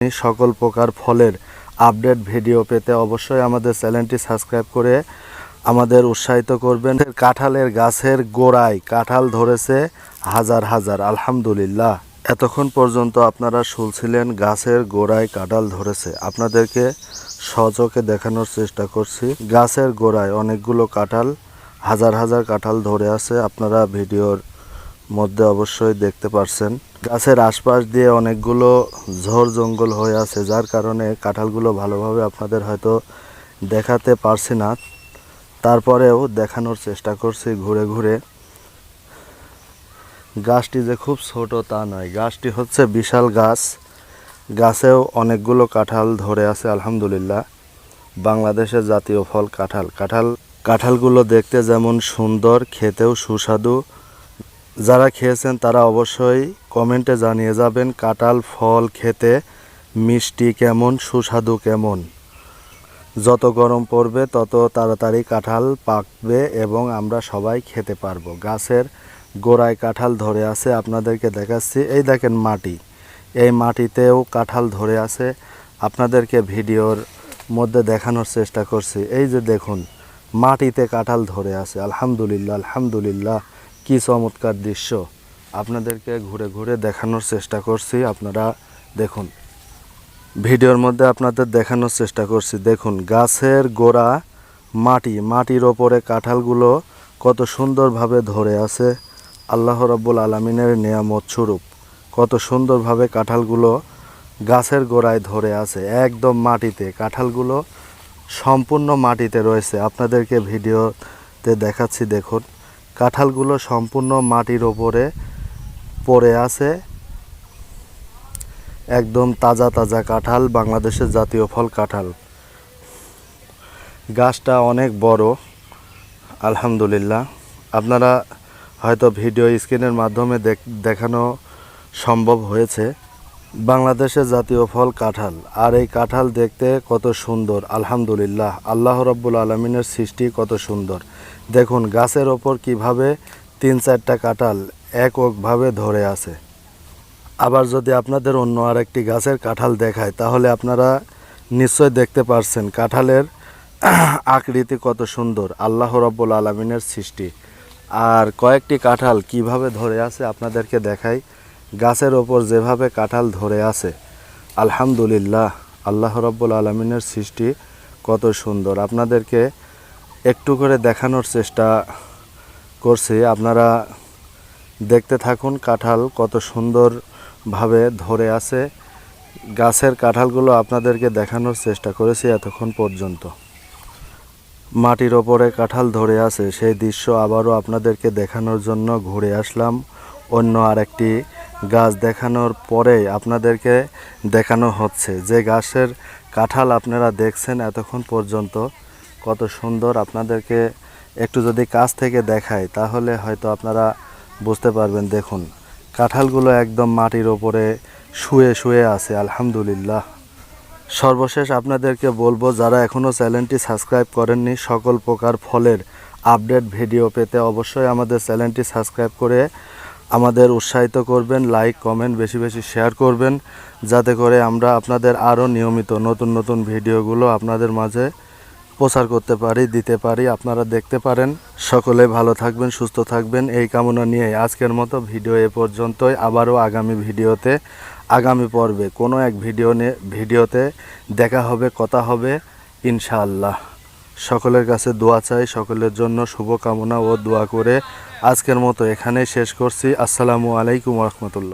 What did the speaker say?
সকল প্রকার ফলের আপডেট ভিডিও পেতে অবশ্যই আমাদের চ্যানেলটি সাবস্ক্রাইব করে আমাদের উৎসাহিত করবেন। কাঁঠালের গাছের গোড়ায় কাঁঠাল ধরেছে হাজার হাজার, আলহামদুলিল্লাহ। এতক্ষণ পর্যন্ত আপনারা শুনছিলেন গাছের গোড়ায় কাঁঠাল ধরেছে। আপনাদেরকে সচক্ষে দেখানোর চেষ্টা করছি। গাছের গোড়ায় অনেকগুলো কাঁঠাল, হাজার হাজার কাঁঠাল ধরে আছে। আপনারা ভিডিওর মধ্যে অবশ্যই দেখতে পারছেন। গাছের আশপাশ দিয়ে অনেকগুলো ঝড় জঙ্গল হয়ে আছে, যার কারণে কাঁঠালগুলো ভালোভাবে আপনাদের হয়তো দেখাতে পারছি না। তারপরেও দেখানোর চেষ্টা করছি ঘুরে ঘুরে। গাছটি যে খুব ছোট তা নয়, গাছটি হচ্ছে বিশাল গাছ। গাছেও অনেকগুলো কাঁঠাল ধরে আছে, আলহামদুলিল্লাহ। বাংলাদেশের জাতীয় ফল কাঁঠাল। কাঁঠালগুলো দেখতে যেমন সুন্দর, খেতেও সুস্বাদু। যারা খেয়েছেন তারা অবশ্যই কমেন্টে জানিয়ে যাবেন কাঁঠাল ফল খেতে মিষ্টি কেমন, সুস্বাদু কেমন। যত গরম পড়বে তত তাড়াতাড়ি কাঁঠাল পাকবে এবং আমরা সবাই খেতে পারবো। গাছের গোড়ায় কাঁঠাল ধরে আছে, আপনাদেরকে দেখাচ্ছি। এই দেখেন মাটি, এই মাটিতেও কাঁঠাল ধরে আছে। আপনাদেরকে ভিডিওর মধ্যে দেখানোর চেষ্টা করছি। এই যে দেখুন, মাটিতে কাঁঠাল ধরে আছে, আলহামদুলিল্লাহ আলহামদুলিল্লাহ। কি চমৎকার দৃশ্য, আপনাদেরকে ঘুরে ঘুরে দেখানোর চেষ্টা করছি। আপনারা দেখুন, ভিডিওর মধ্যে আপনাদের দেখানোর চেষ্টা করছি। দেখুন গাছের গোড়া মাটির ওপরে কাঁঠালগুলো কত সুন্দরভাবে ধরে আছে। আল্লাহ রাব্বুল আলামিনের নিয়ামত স্বরূপ কত সুন্দরভাবে কাঁঠালগুলো গাছের গোড়ায় ধরে আছে, একদম মাটিতে। কাঁঠালগুলো সম্পূর্ণ মাটিতে রয়েছে। আপনাদেরকে ভিডিওতে দেখাচ্ছি। দেখুন কাঁঠালগুলো সম্পূর্ণ মাটির ওপরে পড়ে আছে। একদম তাজা তাজা কাঁঠাল, বাংলাদেশের জাতীয় ফল কাঁঠাল। গাছটা অনেক বড়, আলহামদুলিল্লাহ। আপনারা হয়তো ভিডিও স্ক্রিনের মাধ্যমে দেখানো সম্ভব হয়েছে। বাংলাদেশের জাতীয় ফল কাঁঠাল, আর এই কাঁঠাল দেখতে কত সুন্দর, আলহামদুলিল্লাহ। আল্লাহ রাব্বুল আলামিনের সৃষ্টি কত সুন্দর। দেখুন গাছের ওপর কিভাবে 3-4টা কাঁঠাল এককভাবে ধরে আছে। আবার যদি আপনাদের অন্য আরেকটি গাছের কাঁঠাল দেখায়, তাহলে আপনারা নিশ্চয় দেখতে পারছেন কাঁঠালের আকৃতি কত সুন্দর, আল্লাহ রাব্বুল আলামিনের সৃষ্টি। আর কয়েকটি কাঁঠাল কিভাবে ধরে আছে আপনাদেরকে দেখাই। গাছের ওপর যেভাবে কাঁঠাল ধরে আছে, আলহামদুলিল্লাহ, আল্লাহ রাব্বুল আলামিনের সৃষ্টি কত সুন্দর। আপনাদেরকে একটু করে দেখানোর চেষ্টা করছি। আপনারা দেখতে থাকুন কাঁঠাল কত সুন্দরভাবে ধরে আছে। গাছের কাঁঠালগুলো আপনাদেরকে দেখানোর চেষ্টা করেছি এতক্ষণ পর্যন্ত। মাটির ওপরে কাঁঠাল ধরে আছে, সেই দৃশ্য আবারও আপনাদেরকে দেখানোর জন্য ঘুরে আসলাম। অন্য আরেকটি গাছ দেখানোর পরে আপনাদেরকে দেখানো হচ্ছে যে গাছের কাঁঠাল আপনারা দেখছেন এতক্ষণ পর্যন্ত কত সুন্দর। আপনাদেরকে একটু যদি কাছ থেকে দেখাই তাহলে হয়তো আপনারা বুঝতে পারবেন। দেখুন কাঁঠালগুলো একদম মাটির ওপরে শুয়ে শুয়ে আছে, আলহামদুলিল্লাহ। সর্বশেষ আপনাদেরকে বলবো, যারা এখনও চ্যানেলটি সাবস্ক্রাইব করেননি, সকল প্রকার ফলের আপডেট ভিডিও পেতে অবশ্যই আমাদের চ্যানেলটি সাবস্ক্রাইব করে আমাদের উৎসাহিত করবেন। লাইক কমেন্ট বেশি বেশি শেয়ার করবেন, যাতে করে আমরা আপনাদের আরও নিয়মিত নতুন নতুন ভিডিওগুলো আপনাদের মাঝে প্রচার করতে পারি, দিতে পারি, আপনারা দেখতে পারেন। সকলে ভালো থাকবেন, সুস্থ থাকবেন, এই কামনা নিয়ে আজকের মতো ভিডিও এ পর্যন্তই। আবারও আগামী পর্বে কোনো এক ভিডিওতে দেখা হবে, কথা হবে ইনশাআল্লাহ। সকলের কাছে দোয়া চাই, সকলের জন্য শুভকামনা ও দোয়া করে আজকের মতো এখানেই শেষ করছি। আসসালামু আলাইকুম ওয়া রাহমাতুল্লাহ।